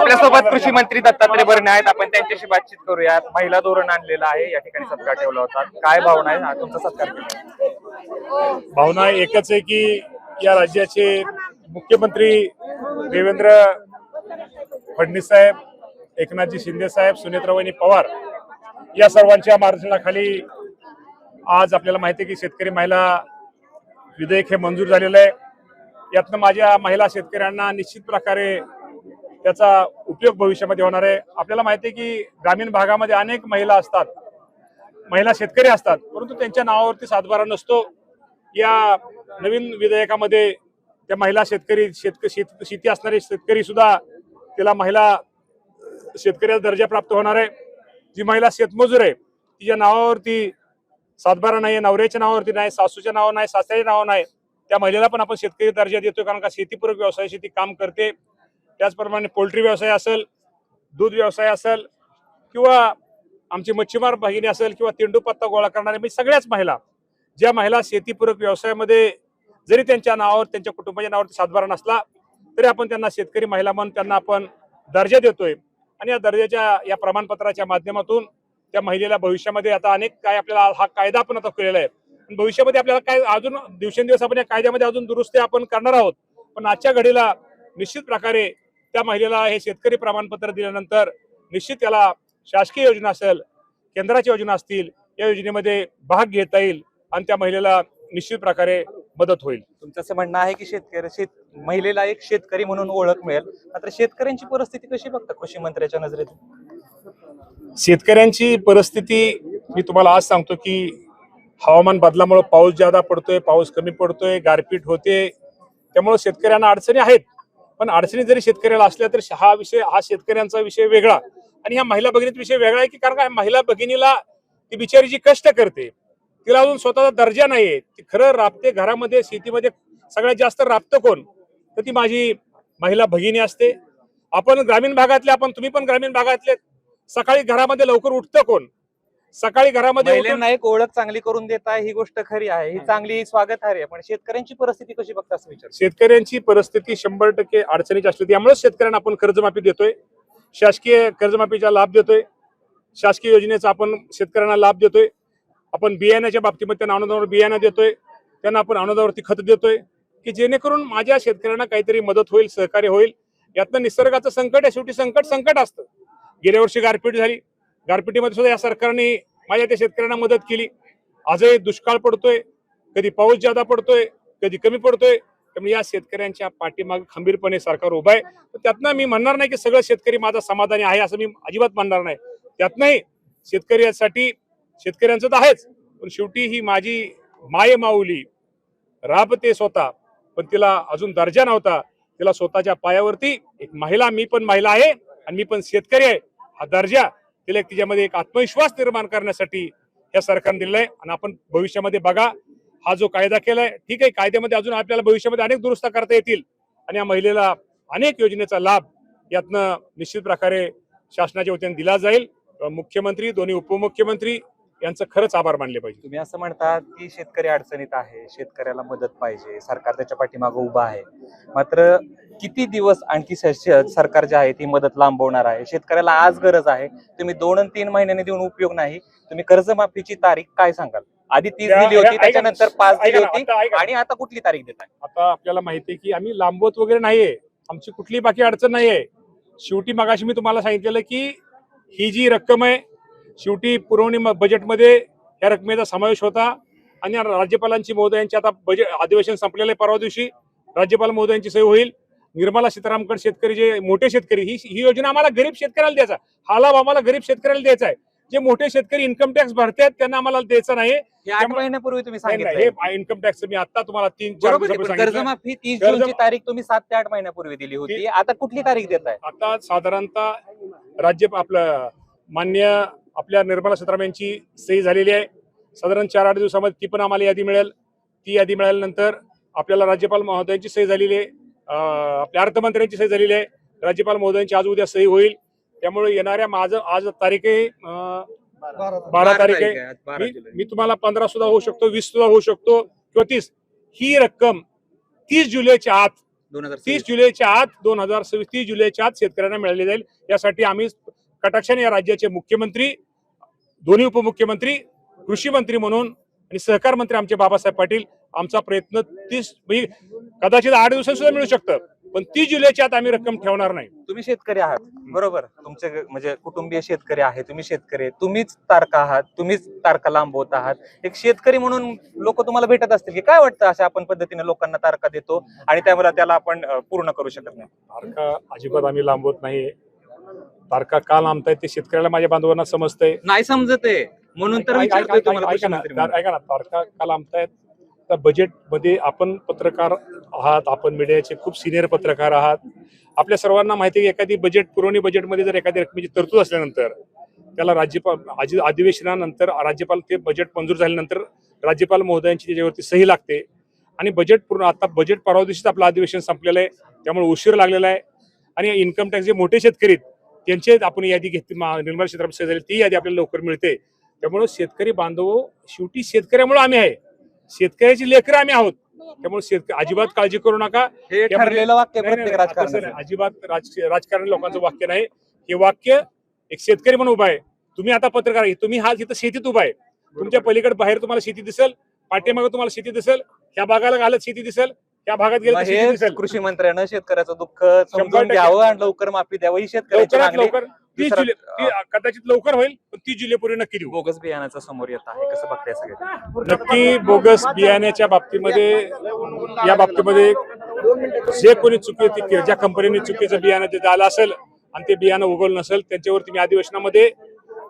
आपल्यासोबत कृषी मंत्री दत्तात्रय भरणे आहेत. आपण त्यांच्याशी बातचीत करूयात. महिला धोरण आणलेलं आहे, या ठिकाणी सत्कार ठेवला होता. काय भावना आहे? हा तुमचा सत्कार केला. भावना एकच आहे की या राज्याचे मुख्यमंत्री देवेंद्र फडणवीस साहेब, एकनाथजी शिंदे साहेब, सुनेत्रावहिनी पवार या सर्वांच्या मार्गदर्शनाखाली आज आपल्याला माहिती आहे की शेतकरी महिला विधेयक हे मंजूर झालेलं आहे. यातनं माझ्या महिला शेतकऱ्यांना निश्चित प्रकारे त्याचा उपयोग भविष्यामध्ये होणार आहे. आपल्याला माहिती आहे की ग्रामीण भागामध्ये अनेक महिला असतात, महिला शेतकरी असतात, परंतु त्यांच्या नावावरती सातबारा नसतो. या नवीन विधेयकामध्ये त्या महिला शेतकरी शेती असणारे शेतकरी सुद्धा त्याला महिला शेतकऱ्याचा दर्जा प्राप्त होणार आहे. जी महिला शेतमजूर आहे तिच्या नावावरती सातबारा नाही, नवऱ्याच्या नावावरती नाही, सासूच्या नावावर नाही, सासऱ्याच्या नावावर नाही, त्या महिलेला पण आपण शेतकरी दर्जा देतोय. कारण का शेतीपूरक व्यवसाय, शेती काम करते. त्याचप्रमाणे पोल्ट्री व्यवसाय असेल, दूध व्यवसाय असेल, किंवा आमची मच्छीमार भगिनी असेल, किंवा तेंडूपत्ता गोळा करणारे, म्हणजे सगळ्याच महिला, ज्या महिला शेतीपूरक व्यवसायामध्ये जरी त्यांच्या नावावर, त्यांच्या कुटुंबाच्या नावावरती सातबारा नसला तरी आपण त्यांना शेतकरी महिला म्हणून त्यांना आपण दर्जा देतोय. आणि या दर्जाच्या या प्रमाणपत्राच्या माध्यमातून त्या महिलेला भविष्यामध्ये आता अनेक काय आपल्याला हा कायदा आपण आता केलेला आहे. भविष्यामध्ये आपल्याला काय अजून दिवसेंदिवस आपण या कायद्यामध्ये अजून दुरुस्ती आपण करणार आहोत. पण आजच्या घडीला निश्चित प्रकारे त्या महिलेला हे शेतकरी प्रमाणपत्र दिल्यानंतर निश्चित त्याला शासकीय योजना असेल, केंद्राच्या योजना असतील, या योजनेमध्ये भाग घेता येईल आणि त्या महिलेला निश्चित प्रकारे मदत होईल. तुमचं असं म्हणणं आहे की महिलेला एक शेतकरी म्हणून ओळख मिळेल. मात्र शेतकऱ्यांची परिस्थिती कशी बघता कृषी मंत्र्याच्या नजरेतून? शेतकऱ्यांची परिस्थिती मी तुम्हाला आज सांगतो की हवामान बदलामुळे पाऊस ज्यादा पडतोय, पाऊस कमी पडतोय, गारपीट होते, त्यामुळे शेतकऱ्यांना अडचणी आहेत. पण अडचणी जरी शेतकऱ्याला असल्या तरी हा शेतकऱ्यांचा विषय वेगळा आणि ह्या महिला भगिनीचा विषय वेगळा आहे. की कारण का महिला भगिनीला ती बिचारी जी कष्ट करते, तिला अजून स्वतःचा दर्जा नाहीये, ती खरं राबते घरामध्ये, शेतीमध्ये सगळ्यात जास्त राबतं कोण, तर ती माझी महिला भगिनी असते. आपण ग्रामीण भागातले, तुम्ही पण ग्रामीण भागातले, सकाळी घरामध्ये लवकर उठतं कोण? सकाळी घरामध्ये महिलांना एक ओळख चांगली करून देत आहे, ही गोष्ट खरी आहे, ही चांगली स्वागत आहे. पण शेतकऱ्यांची परिस्थिती कशी बघता असं विचार? शेतकऱ्यांची परिस्थिती 100% अडचणीची असते. त्यामुळे शेतकऱ्यांना आपण कर्जमाफी देतोय, शासकीय कर्जमाफीचा लाभ देतोय, शासकीय योजनेचा आपण शेतकऱ्यांना लाभ देतोय. आपण बियाण्याच्या बाबतीमध्ये त्यांना अनुदानावर बियाणं देतोय, त्यांना आपण अनुदानावरती खत देतोय, की जेणेकरून माझ्या शेतकऱ्यांना काहीतरी मदत होईल, सहकार्य होईल. यातनं निसर्गाचं संकट आहे, शेवटी संकट असतं. गेल्या वर्षी गारपीट झाली, गारपिटीमध्ये सुद्धा या सरकारने माझ्या त्या शेतकऱ्यांना मदत केली. आजही दुष्काळ पडतोय, कधी पाऊस ज्यादा पडतोय, कधी कमी पडतोय. त्यामुळे या शेतकऱ्यांच्या पाठीमागे खंबीरपणे सरकार उभा आहे. त्यातनं मी म्हणणार नाही की सगळं शेतकरी माझा समाधानी आहे, असं मी अजिबात म्हणणार नाही. त्यातनंही शेतकऱ्यासाठी शेतकऱ्यांचं तर आहेच, पण शेवटी ही माझी माय माऊली राबते स्वतः, पण तिला अजून दर्जा नव्हता. तिला स्वतःच्या पायावरती एक महिला, मी पण महिला आहे आणि मी पण शेतकरी आहे, हा दर्जा तिला तिच्यामध्ये एक आत्मविश्वास निर्माण करण्यासाठी या सरकारने दिलाय. आणि आपण भविष्यामध्ये बघा, हा जो कायदा केलाय, ठीक आहे, कायद्यामध्ये अजून आपल्याला भविष्यामध्ये अनेक दुरुस्त्या करता येतील आणि या महिलेला अनेक योजनेचा लाभ यातनं निश्चित प्रकारे शासनाच्या वतीने दिला जाईल. मुख्यमंत्री, दोन्ही उपमुख्यमंत्री यांचं खरंच आभार मानले पाहिजे. तुम्ही असं म्हणतात की शेतकरी अडचणीत आहे, शेतकऱ्याला मदत पाहिजे, सरकार त्याच्या पाठीमागे उभा आहे. मात्र किती दिवस आणखी सरकार जे आहे ती मदत लांबवणार आहे? शेतकऱ्याला आज गरज आहे, तुम्ही 2 आणि 3 महिन्यांनी देऊन उपयोग नाही. तुम्ही कर्जमाफीची तारीख काय सांगाल? आधी 30 दिली होती, त्याच्यानंतर 5 दिली होती, आणि आता कुठली तारीख देताय? आता आपल्याला माहिती आहे की आम्ही लांबवत वगैरे नाहीये, आमची कुठली बाकी अडचण नाहीये. शेवटी मगाशी मी तुम्हाला सांगितलेलं की ही जी रक्कम आहे, शेवटी पुरवणी बजेटमध्ये या रकमेचा समावेश होता. आणि राज्यपालांची महोदयांची आता बजेट अधिवेशन संपलेलं आहे, परवा दिवशी राज्यपाल महोदयांची सही होईल. निर्मला सीतारामन शेतकरी, जे मोठे शेतकरी, ही योजना आम्हाला गरीब शेतकऱ्याला द्यायचा, हा लाभ आम्हाला गरीब शेतकऱ्याला द्यायचा आहे. जे मोठे शेतकरी इन्कम टॅक्स भरतात त्यांना आम्हाला द्यायचा नाही. 8 महिन्यापूर्वी तुम्ही सांगितलं हे इन्कम टॅक्स मी आता तुम्हाला 3-4 दिवसापूर्वी कर्जमाफी 30 जूनची तारीख तुम्ही 7 ते 8 महिन्यापूर्वी दिली होती. आता कुठली तारीख देताय? आता साधारणतः आपलं मान्य आपल्या निर्मला सीतारामन यांची सही झालेली आहे. साधारण 4-8 दिवसामध्ये ती पण आम्हाला यादी मिळेल. ती यादी मिळाल्यानंतर आपल्याला राज्यपाल महोदयांची सही झालेली आहे, आपल्या अर्थमंत्र्यांची सही झालेली आहे, राज्यपाल महोदयांची आज उद्या सही होईल. त्यामुळे येणाऱ्या माझं आज तारीख आहे 12 तारीख आहे. मी तुम्हाला 15 सुद्धा होऊ शकतो, 20 सुद्धा होऊ शकतो, किंवा 30. ही रक्कम 30 जुलैच्या आत 30 जुलैच्या आत 2026 30 जुलैच्या आत शेतकऱ्यांना मिळाले जाईल. यासाठी आम्ही कटाक्षाने या राज्याचे मुख्यमंत्री, दोन्ही उपमुख्यमंत्री, कृषी मंत्री म्हणून आणि सहकार मंत्री आमचे बाबासाहेब पाटील, आमचा प्रयत्न 30 कदाचित 8 दिवसांत सुद्धा मिळू शकतं, पण 30 जुलैच्या आत आम्ही रक्कम ठेवणार नाही. तुम्ही शेतकरी आहात बरोबर, तुमचे म्हणजे कुटुंबीय शेतकरी आहे, तुम्ही शेतकरी आहे, तुम्हीच तारका आहात, तुम्हीच तारका लांबवत आहात. एक शेतकरी म्हणून लोक तुम्हाला भेटत असतील की काय वाटतं, अशा आपण पद्धतीने लोकांना तारका देतो आणि त्याला आपण पूर्ण करू शकत नाही? तारका अजिबात आम्ही लांबवत नाही. तारका का लांबतायत ते शेतकऱ्याला, माझ्या बांधवांना समजतंय. नाही समजत आहे म्हणून तर विचारतोय तुम्हाला कृषी मंत्री म्हणून. ऐका ना, तारका का लांबतायत? तर बजेटमध्ये आपण पत्रकार आहात, आपण मीडियाचे खूप सिनियर पत्रकार आहात, आपल्या सर्वांना माहिती आहे की एखादी पुरवणी बजेटमध्ये जर एखादी रकमेची तरतूद असल्यानंतर त्याला राज्यपाल अधिवेशनानंतर राज्यपाल ते बजेट मंजूर झाल्यानंतर राज्यपाल महोदयांची त्याच्यावरती सही लागते आणि बजेट पूर्ण, आता बजेट परवा दिवशीच आपलं अधिवेशन संपलेलं आहे, त्यामुळे उशीर लागलेला आहे. आणि इन्कम टॅक्स जे मोठे शेतकरी आहेत त्यांचे आपण यादी घेतली, निर्मला सीतारामन सही झाली, ती यादी आपल्याला लवकर मिळते. त्यामुळे शेतकरी बांधव, शेवटी शेतकऱ्यामुळे आम्ही आहे, शेतकऱ्याची लेकरं आम्ही आहोत. त्यामुळे अजिबात काळजी करू नका. हे ठरलेलं वाक्य प्रत्येक राजकारणाचं. अजिबात राजकारण लोकांचं वाक्य नाही. हे वाक्य एक शेतकरी म्हणून उभा आहे. तुम्ही आता पत्रकार आहे, तुम्ही हा इथं शेतीत उभा आहे, तुमच्या पलीकडे बाहेर तुम्हाला शेती दिसेल, पाठीमागे तुम्हाला शेती दिसेल, ह्या भागाला घालत शेती दिसेल, त्या भागात गेलं तर शेती दिसेल. कृषी मंत्र्यानं शेतकऱ्याचं दुःख समजून घ्यावं आणि लवकर माफी द्यावं ही शेतकऱ्याची लवकरात मागणी. लवकर 30 जुलै, कदाचित लवकर होईल, पण 30 जुलै पूर्वी नक्की देऊ. बोगस बियाणाचं समोर येत आहे, कसं बघताय सगळं? नक्की बोगस बियाण्याच्या बाबतीमध्ये, या बाबतीमध्ये जे कोणी ज्या कंपनीने चुकीचं बियाणं ते झालं असेल आणि ते बियाणं उगवलं नसेल, त्यांच्यावरती मी अधिवेशनामध्ये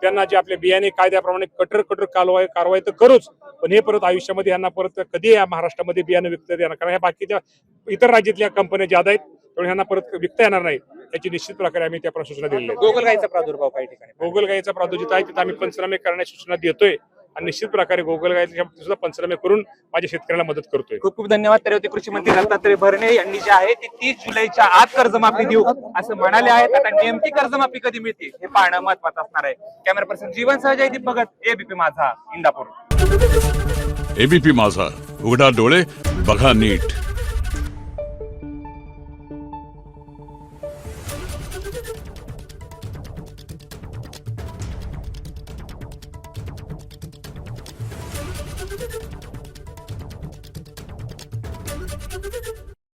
त्यांना जे आपले बियाणे कायद्याप्रमाणे कठोर कारवाई तर करूच, पण हे परत आयुष्यामध्ये यांना परत कधी या महाराष्ट्रामध्ये बियाणं विकता येणार, कारण ह्या बाकीच्या इतर राज्यातल्या कंपन्या ज्यादा आहेत त्यामुळे ह्यांना परत विकता येणार नाही, याची निश्चित प्रकारे आम्ही त्या सूचना दिलेल्या आहेत. गोगलगाईचा प्रादुर्भाव काही ठिकाणी, गोगलगाईचा प्रादुर्भाव आहे, तिथं आम्ही पंचनामे करण्याची सूचना देतोय आणि निश्चित प्रकारे गोगलगाईच्या सुद्धा पंचनामे करून माझ्या शेतकऱ्याला मदत करतोय. खूप खूप धन्यवाद. तर होते कृषी मंत्री दत्तात्रय भरणे यांनी जे आहे ती 30 जुलैच्या आत कर्जमाफी देऊ असं म्हणाले आहेत. आता नेमकी कर्जमाफी कधी मिळते हे पाहणं महत्वाचं असणार आहे. कॅमेरा पर्सन जीवन सह जयदीप भगत, एबीपी माझा, इंदापूर. एबीपी माझा, उघडा डोळे बघा नीट.